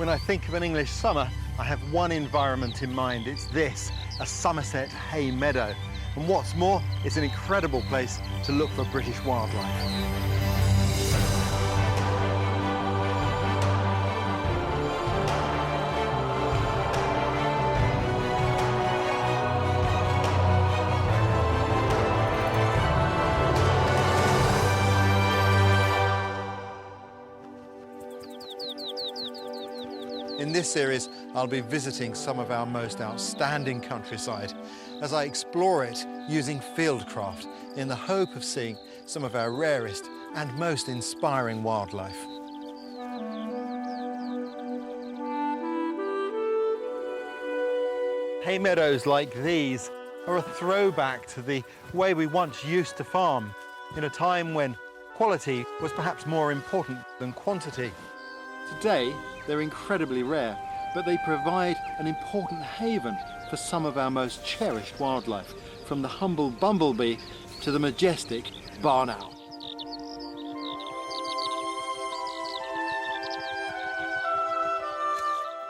When I think of an English summer, I have one environment in mind. It's this, a Somerset hay meadow. And what's more, it's an incredible place to look for British wildlife. In this series, I'll be visiting some of our most outstanding countryside as I explore it using fieldcraft in the hope of seeing some of our rarest and most inspiring wildlife. Hay meadows like these are a throwback to the way we once used to farm in a time when quality was perhaps more important than quantity. Today, they're incredibly rare, but they provide an important haven for some of our most cherished wildlife, from the humble bumblebee to the majestic barn owl.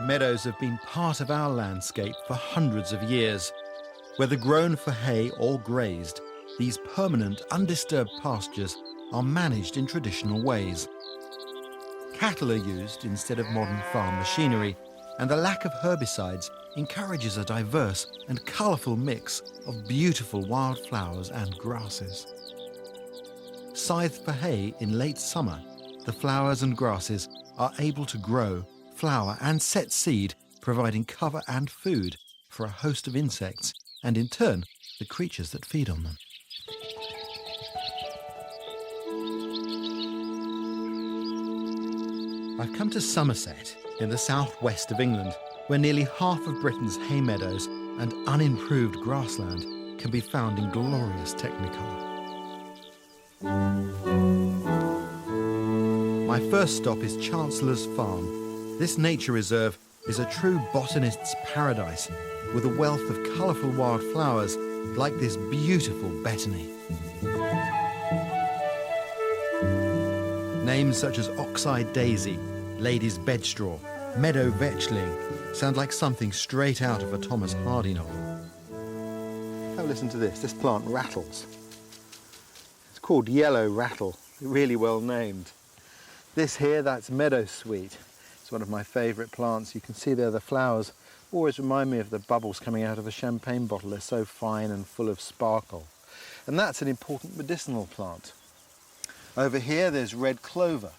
Meadows have been part of our landscape for hundreds of years. Whether grown for hay or grazed, these permanent, undisturbed pastures are managed in traditional ways. Cattle are used instead of modern farm machinery, and the lack of herbicides encourages a diverse and colourful mix of beautiful wildflowers and grasses. Scythed for hay in late summer, the flowers and grasses are able to grow, flower and set seed, providing cover and food for a host of insects and, in turn, the creatures that feed on them. I've come to Somerset in the southwest of England, where nearly half of Britain's hay meadows and unimproved grassland can be found in glorious technicolor. My first stop is Chancellor's Farm. This nature reserve is a true botanist's paradise, with a wealth of colourful wildflowers like this beautiful betony. Names such as oxeye daisy, lady's bedstraw, meadow vetchling sound like something straight out of a Thomas Hardy novel. Have a listen to this. This plant rattles. It's called yellow rattle, really well named. This here, that's meadow sweet. It's one of my favourite plants. You can see there the flowers always remind me of the bubbles coming out of a champagne bottle. They're so fine and full of sparkle. And that's an important medicinal plant. Over here there's red clover.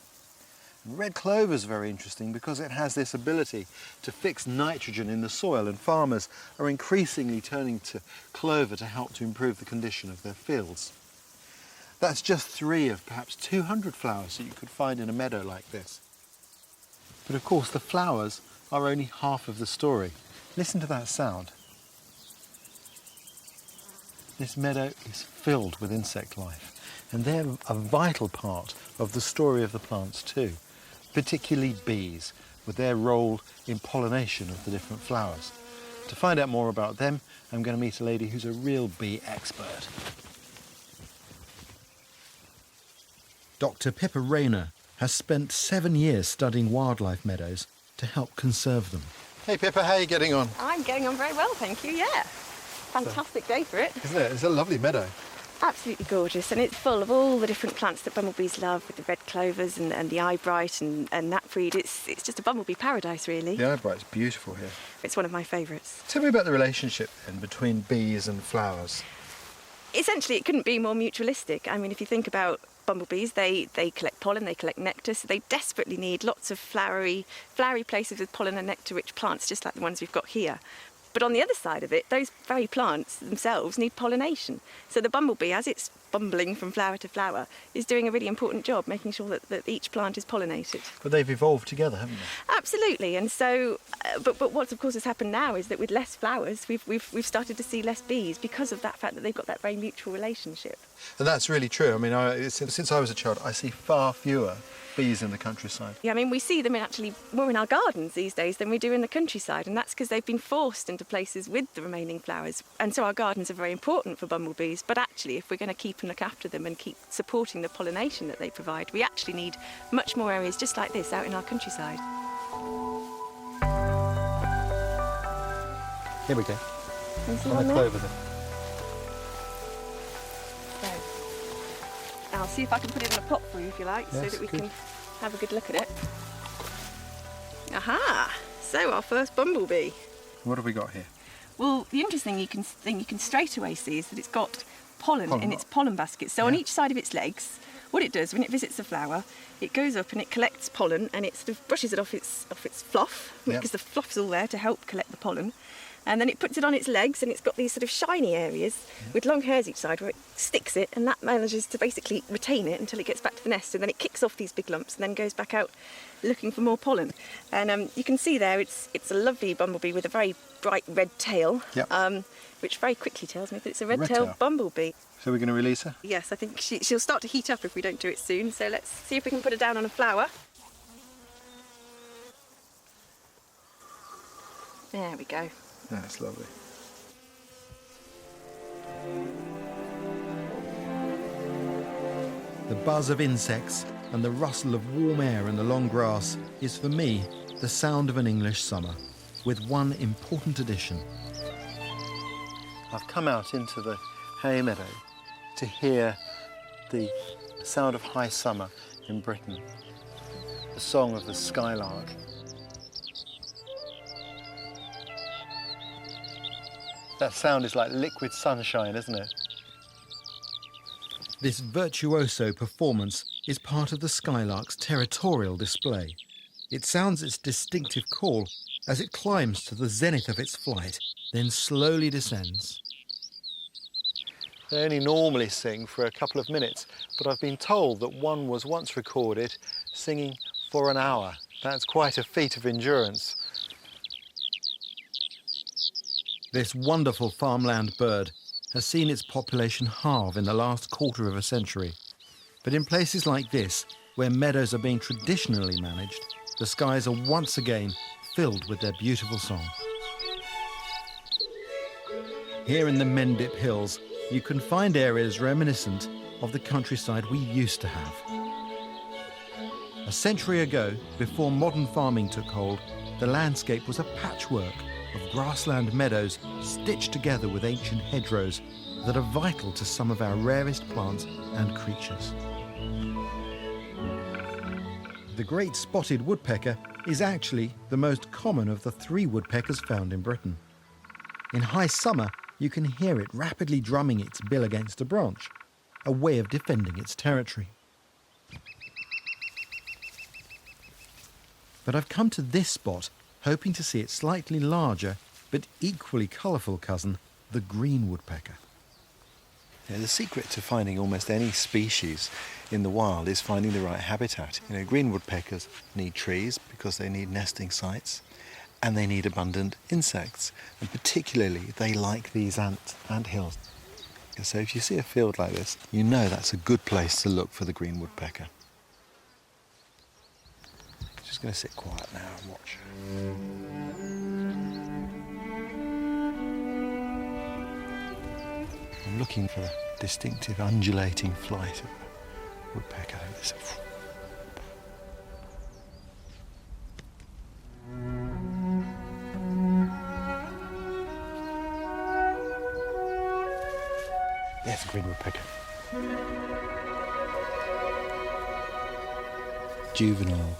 And red clover is very interesting because it has this ability to fix nitrogen in the soil, and farmers are increasingly turning to clover to help to improve the condition of their fields. That's just 3 of perhaps 200 flowers that you could find in a meadow like this. But of course the flowers are only half of the story. Listen to that sound. This meadow is filled with insect life, and they're a vital part of the story of the plants too, particularly bees, with their role in pollination of the different flowers. To find out more about them, I'm going to meet a lady who's a real bee expert. Dr. Pippa Rayner has spent 7 years studying wildlife meadows to help conserve them. Hey Pippa, how are you getting on? I'm getting on very well, thank you, yeah. Fantastic day for it. Isn't it? It's a lovely meadow. Absolutely gorgeous, and it's full of all the different plants that bumblebees love, with the red clovers and the eyebright and knapweed. It's just a bumblebee paradise, really. The eyebright's beautiful here. It's one of my favourites. Tell me about the relationship then between bees and flowers. Essentially, it couldn't be more mutualistic. I mean, if you think about bumblebees, they collect pollen, they collect nectar, so they desperately need lots of flowery places with pollen and nectar-rich plants, just like the ones we've got here. But on the other side of it, those very plants themselves need pollination. So the bumblebee, as it's bumbling from flower to flower, is doing a really important job, making sure that each plant is pollinated. But they've evolved together, haven't they? Absolutely. And so, but what of course has happened now is that with less flowers, we've started to see less bees because of that fact that they've got that very mutual relationship. And that's really true. I mean, since I was a child, I see far fewer bees in the countryside. Yeah, I mean, we see them actually more in our gardens these days than we do in the countryside, and that's because they've been forced into places with the remaining flowers. And so our gardens are very important for bumblebees, but actually if we're going to keep and look after them and keep supporting the pollination that they provide, we actually need much more areas just like this out in our countryside. Here we go. Can you see On one the there? clover there. So, I'll see if I can put it in a pot for you if you like, so Yes, that we good. can have a good look at it. Aha! So our first bumblebee. What have we got here? Well, the interesting thing you can straight away see is that it's got pollen in its pollen basket. So on Yeah. each side of its legs, what it does when it visits a flower, it goes up and it collects pollen and it sort of brushes it off its fluff, Yeah. because the fluff's all there to help collect the pollen. And then it puts it on its legs and it's got these sort of shiny areas with long hairs each side where it sticks it, and that manages to basically retain it until it gets back to the nest, and then it kicks off these big lumps and then goes back out looking for more pollen. And you can see there it's a lovely bumblebee with a very bright red tail, Yep. which very quickly tells me that it's a Red-tailed. red-tailed bumblebee. So we're going to release her? Yes, I think she'll start to heat up if we don't do it soon, so let's see if we can put her down on a flower. There we go. That's lovely. The buzz of insects and the rustle of warm air in the long grass is for me the sound of an English summer, with one important addition. I've come out into the hay meadow to hear the sound of high summer in Britain, the song of the skylark. That sound is like liquid sunshine, isn't it? This virtuoso performance is part of the skylark's territorial display. It sounds its distinctive call as it climbs to the zenith of its flight, then slowly descends. They only normally sing for a couple of minutes, but I've been told that one was once recorded singing for an hour. That's quite a feat of endurance. This wonderful farmland bird has seen its population halve in the last quarter of a century. But in places like this, where meadows are being traditionally managed, the skies are once again filled with their beautiful song. Here in the Mendip Hills, you can find areas reminiscent of the countryside we used to have. A century ago, before modern farming took hold, the landscape was a patchwork of grassland meadows stitched together with ancient hedgerows that are vital to some of our rarest plants and creatures. The great spotted woodpecker is actually the most common of the 3 woodpeckers found in Britain. In high summer, you can hear it rapidly drumming its bill against a branch, a way of defending its territory. But I've come to this spot hoping to see its slightly larger but equally colourful cousin, the green woodpecker. Yeah, the secret to finding almost any species in the wild is finding the right habitat. Green woodpeckers need trees because they need nesting sites, and they need abundant insects, and particularly they like these ant hills. So if you see a field like this, you know that's a good place to look for the green woodpecker. Just going to sit quiet now and watch. I'm looking for the distinctive undulating flight of the woodpecker. Yes, green woodpecker. Juvenile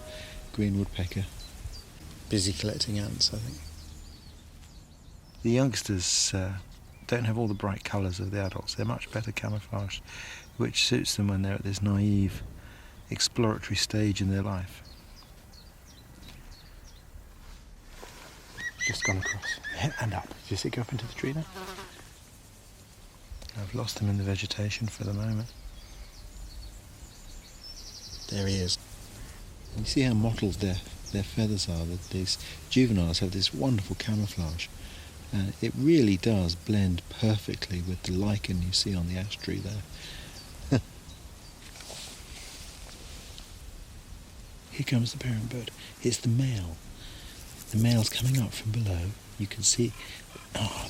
green woodpecker. Busy collecting ants, I think. The youngsters don't have all the bright colours of the adults. They're much better camouflaged, which suits them when they're at this naive, exploratory stage in their life. Just gone across. And up. Did you see it go up into the tree now? I've lost him in the vegetation for the moment. There he is. You see how mottled their feathers are. That these juveniles have this wonderful camouflage. And it really does blend perfectly with the lichen you see on the ash tree there. Here comes the parent bird. It's the male. The male's coming up from below. You can see,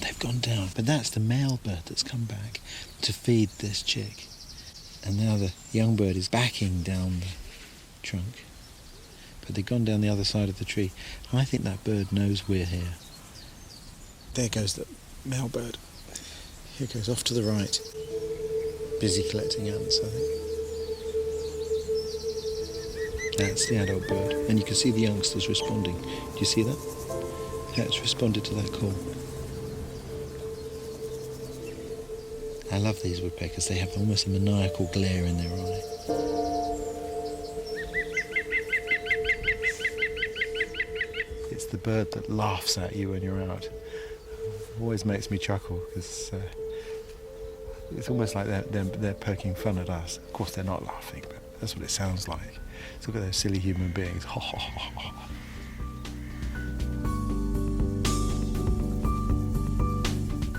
they've gone down. But that's the male bird that's come back to feed this chick. And now the young bird is backing down the trunk. But they've gone down the other side of the tree. I think that bird knows we're here. There goes the male bird. Here goes off to the right. Busy collecting ants, I think. That's the adult bird. And you can see the youngsters responding. Do you see that? Yeah, it's responded to that call. I love these woodpeckers. They have almost a maniacal glare in their eye. It's the bird that laughs at you when you're out. Always makes me chuckle because it's almost like they're poking fun at us. Of course they're not laughing, but that's what it sounds like. So look at those silly human beings. Ha ha ha ha.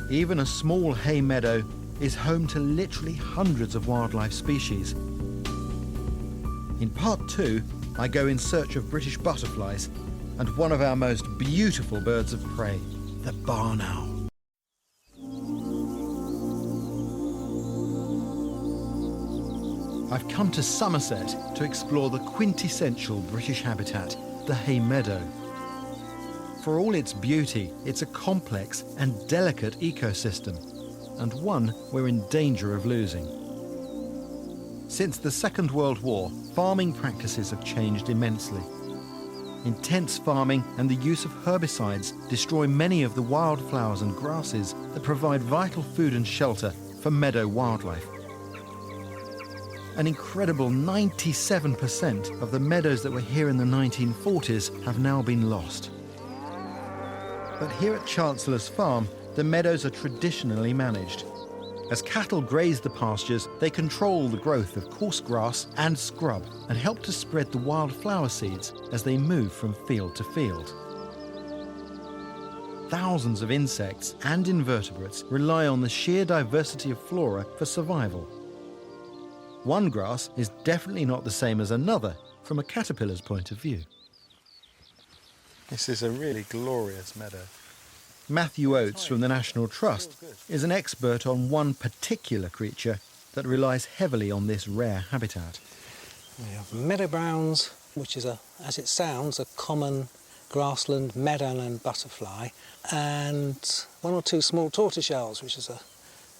Even a small hay meadow is home to literally hundreds of wildlife species. In part 2, I go in search of British butterflies and one of our most beautiful birds of prey, the barn owl. I've come to Somerset to explore the quintessential British habitat, the hay meadow. For all its beauty, it's a complex and delicate ecosystem, and one we're in danger of losing. Since the Second World War, farming practices have changed immensely. Intense farming and the use of herbicides destroy many of the wildflowers and grasses that provide vital food and shelter for meadow wildlife. An incredible 97% of the meadows that were here in the 1940s have now been lost. But here at Chancellor's Farm, the meadows are traditionally managed. As cattle graze the pastures, they control the growth of coarse grass and scrub and help to spread the wildflower seeds as they move from field to field. Thousands of insects and invertebrates rely on the sheer diversity of flora for survival. One grass is definitely not the same as another from a caterpillar's point of view. This is a really glorious meadow. Matthew Oates from the National Trust is an expert on one particular creature that relies heavily on this rare habitat. We have meadow browns, which is, as it sounds, a common grassland meadowland butterfly, and one or two small tortoiseshells, which is a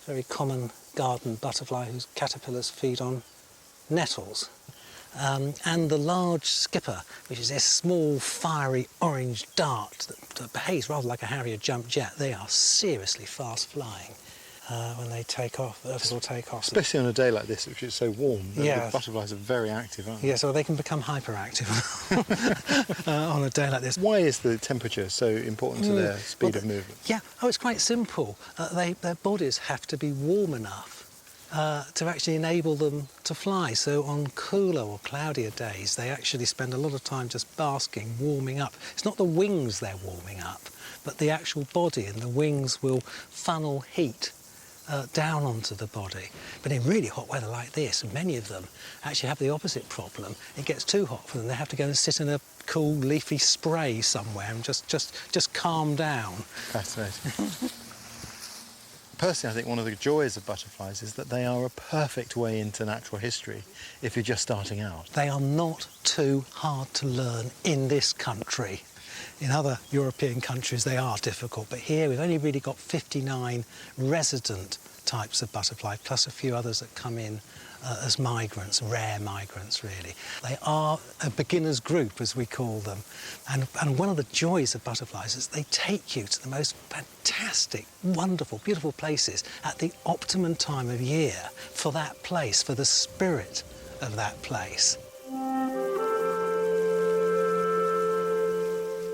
very common garden butterfly whose caterpillars feed on nettles. And the large skipper, which is this small fiery orange dart that behaves rather like a Harrier jump jet. They are seriously fast flying when they take off, Especially on a day like this, which is so warm. The butterflies are very active, aren't they? Yeah, so they can become hyperactive on a day like this. Why is the temperature so important to their speed of movement? Yeah, it's quite simple. Their bodies have to be warm enough to actually enable them to fly. So on cooler or cloudier days, they actually spend a lot of time just basking, warming up. It's not the wings they're warming up, but the actual body, and the wings will funnel heat down onto the body. But in really hot weather like this, many of them actually have the opposite problem. It gets too hot for them. They have to go and sit in a cool leafy spray somewhere and just calm down. Fascinating. Personally, I think one of the joys of butterflies is that they are a perfect way into natural history if you're just starting out. They are not too hard to learn in this country. In other European countries, they are difficult, but here we've only really got 59 resident types of butterfly, plus a few others that come in as migrants, rare migrants really. They are a beginner's group, as we call them. And one of the joys of butterflies is they take you to the most fantastic, wonderful, beautiful places at the optimum time of year for that place, for the spirit of that place.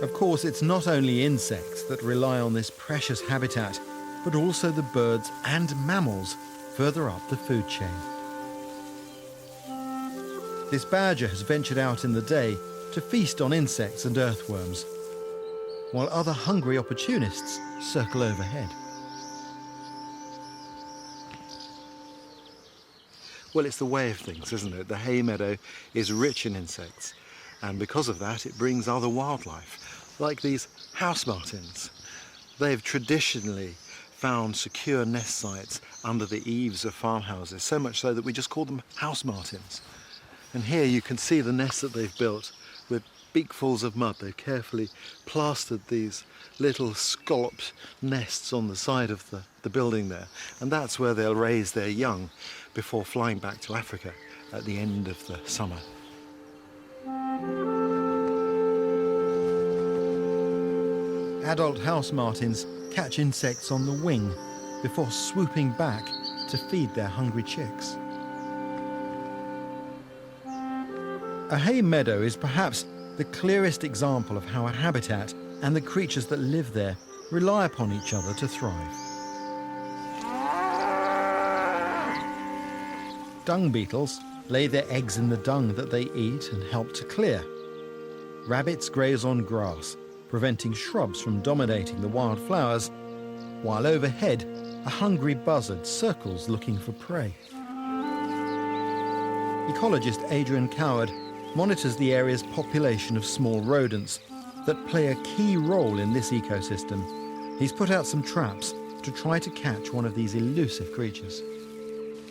Of course, it's not only insects that rely on this precious habitat, but also the birds and mammals further up the food chain. This badger has ventured out in the day to feast on insects and earthworms, while other hungry opportunists circle overhead. Well, it's the way of things, isn't it? The hay meadow is rich in insects, and because of that, it brings other wildlife, like these house martins. They've traditionally found secure nest sites under the eaves of farmhouses, so much so that we just call them house martins. And here you can see the nests that they've built with beakfuls of mud. They've carefully plastered these little scalloped nests on the side of the building there, and that's where they'll raise their young before flying back to Africa at the end of the summer. Adult house martins catch insects on the wing before swooping back to feed their hungry chicks. A hay meadow is perhaps the clearest example of how a habitat and the creatures that live there rely upon each other to thrive. Dung beetles lay their eggs in the dung that they eat and help to clear. Rabbits graze on grass, preventing shrubs from dominating the wild flowers, while overhead a hungry buzzard circles looking for prey. Ecologist Adrian Coward monitors the area's population of small rodents that play a key role in this ecosystem. He's put out some traps to try to catch one of these elusive creatures.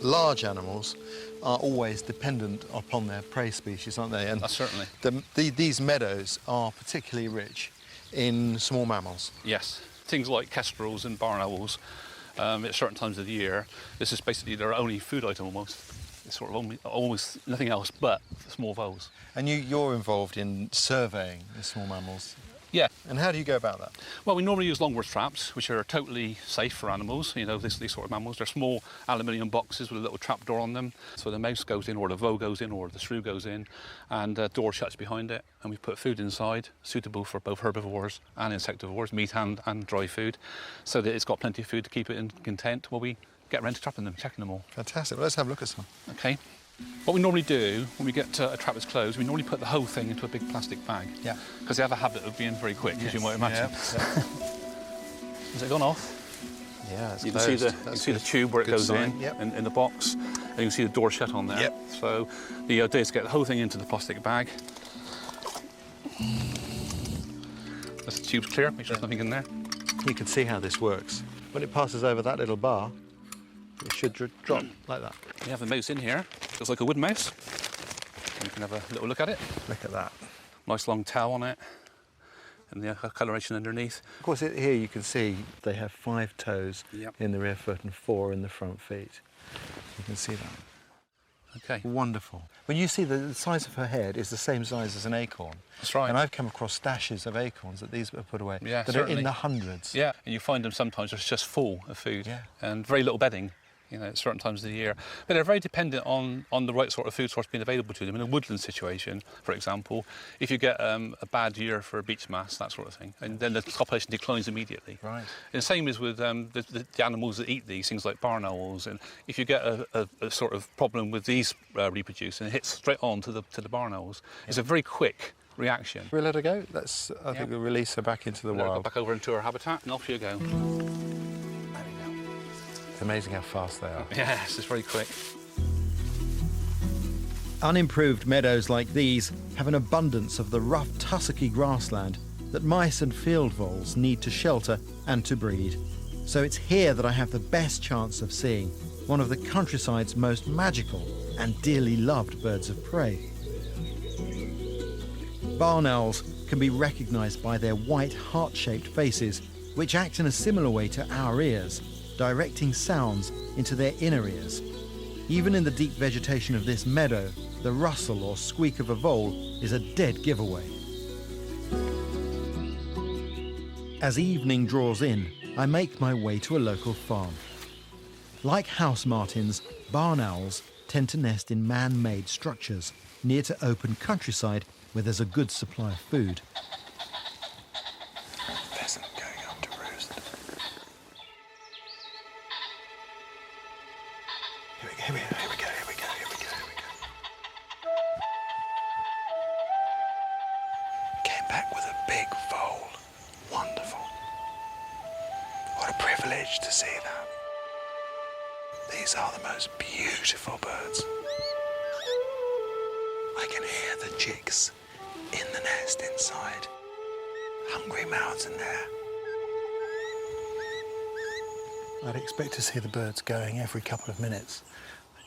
Large animals are always dependent upon their prey species, aren't they? And certainly. These meadows are particularly rich in small mammals. Yes, things like kestrels and barn owls at certain times of the year. This is basically their only food item almost. It's sort of almost nothing else but small voles. And you're involved in surveying the small mammals. Yeah. And how do you go about that? Well, we normally use longworth traps, which are totally safe for animals, you know, these sort of mammals. They're small aluminium boxes with a little trap door on them. So the mouse goes in, or the vole goes in, or the shrew goes in, and the door shuts behind it. And we put food inside, suitable for both herbivores and insectivores, meat and dry food, so that it's got plenty of food to keep it in content while we get around to trapping them, checking them all. Fantastic. Well, let's have a look at some. Okay. What we normally do when we get a trap that's closed, we normally put the whole thing into a big plastic bag. Yeah. Because they have a habit of being very quick, as you might imagine. Yeah. Has it gone off? Yeah, it's you closed. Can see the tube where it goes in the box, and you can see the door shut on there. Yep. So the idea is to get the whole thing into the plastic bag. As the tube's clear, make sure there's nothing in there. You can see how this works. When it passes over that little bar, it should drop like that. We have the mouse in here. Looks like a wood mouse. You can have a little look at it. Look at that. Nice long tail on it, and the coloration underneath. Of course, here you can see they have 5 toes in the rear foot and 4 in the front feet. You can see that. Okay. Wonderful. When you see the size of her head is the same size as an acorn. That's right. And I've come across stashes of acorns that these are put away that certainly. are in the hundreds. Yeah, and you find them sometimes just full of food and very little bedding, you know, at certain times of the year. But they're very dependent on the right sort of food source being available to them. In a woodland situation, for example, if you get a bad year for beech mass, that sort of thing, and then the population declines immediately. Right. And the same is with the animals that eat these, things like barn owls. And if you get a sort of problem with these reproducing, it hits straight on to the barn owls. It's a very quick reaction. We'll let her go. I think we'll release her back into the wild. Back over into her habitat, and off you go. It's amazing how fast they are. Yes, it's very quick. Unimproved meadows like these have an abundance of the rough tussocky grassland that mice and field voles need to shelter and to breed. So it's here that I have the best chance of seeing one of the countryside's most magical and dearly loved birds of prey. Barn owls can be recognised by their white heart-shaped faces, which act in a similar way to our ears, directing sounds into their inner ears. Even in the deep vegetation of this meadow, the rustle or squeak of a vole is a dead giveaway. As evening draws in, I make my way to a local farm. Like house martins, barn owls tend to nest in man-made structures near to open countryside where there's a good supply of food. Pheasant going up to roost. Here we go. Came back with a big vole. Wonderful. What a privilege to see that. These are the most beautiful birds. I can hear the chicks in the nest inside. Hungry mouths in there. I'd expect to see the birds going every couple of minutes,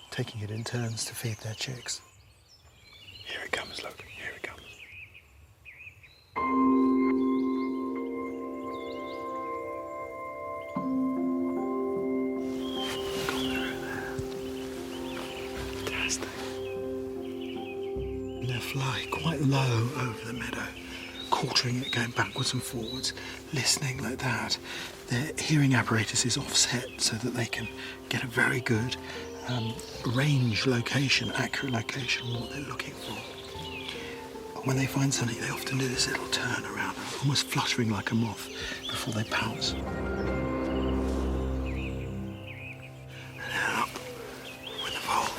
taking it in turns to feed their chicks. Here it comes, look, here it comes. quite low over the meadow, quartering it, going backwards and forwards, listening like that. Their hearing apparatus is offset so that they can get a very good range location, accurate location on what they're looking for. But when they find something, they often do this little turn around, almost fluttering like a moth before they pounce. And up with the vole.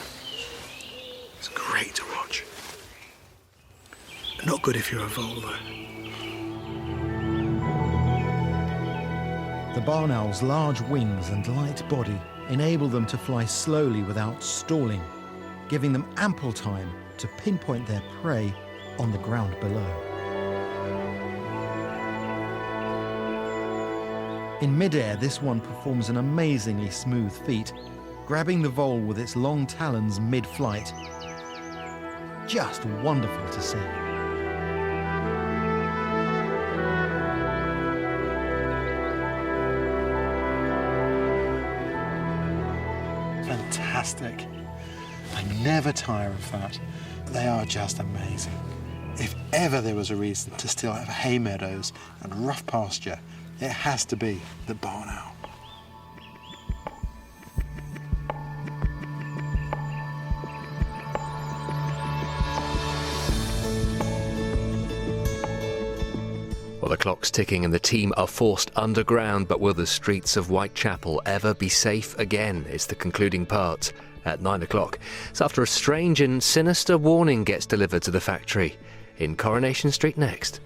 It's great to watch. Not good if you're a vole, though. The barn owl's large wings and light body enable them to fly slowly without stalling, giving them ample time to pinpoint their prey on the ground below. In midair, this one performs an amazingly smooth feat, grabbing the vole with its long talons mid-flight. Just wonderful to see. Fantastic. I never tire of that. They are just amazing. If ever there was a reason to still have hay meadows and rough pasture, it has to be the barn owl. Well, the clock's ticking and the team are forced underground, but will the streets of Whitechapel ever be safe again? Is the concluding part at 9 o'clock. It's after a strange and sinister warning gets delivered to the factory in Coronation Street next.